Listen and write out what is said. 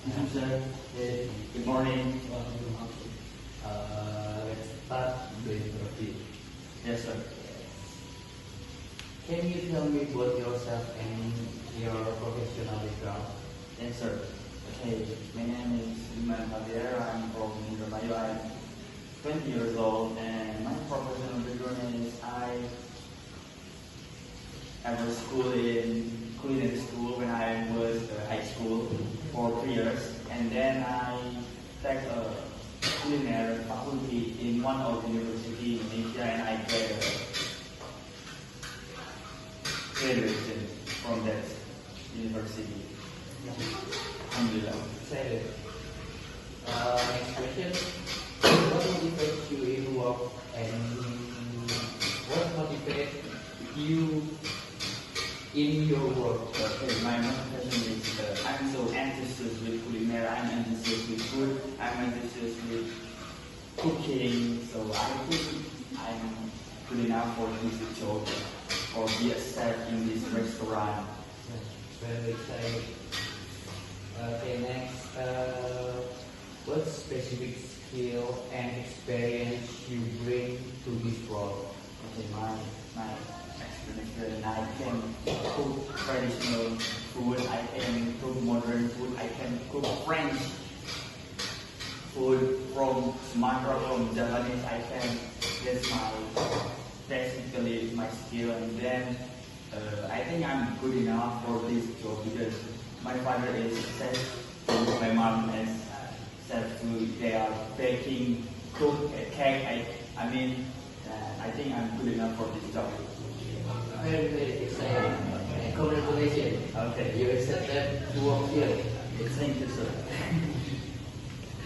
Sir, good morning. Let's start the interview. Yes, sir. Can you tell me about yourself and your professional background? Yes, sir. Okay, my name is Iman Javier. I'm from Indramayu. I'm 20 years old, and my professional background is I was school in culinary school when I was high school for 3 years, and then I take a culinary faculty in one of the university in Asia, and I get a graduation from that university. Alhamdulillah. Excited. Next question. What motivates you in work and what motivates you in your work? Okay, my motivation is I'm so enthusiastic with culinary, I'm enthusiastic with food, I'm enthusiastic with cooking, so I think I'm good enough for this job or be a chef in this restaurant. Very excited. Okay, next. What specific skill and experience you bring to this role? Okay, my experience, I can cook traditional food, I can cook modern food, I can cook French food from Sumatra, from Japanese. I can, that's my technically my skill, and then I think I'm good enough for this job because my father is chef, my mom is chef too. They are baking, cook, cake. I think I'm good enough for this job. Very, very excited. And congratulations. Okay. You accepted to work here. Thank you, sir.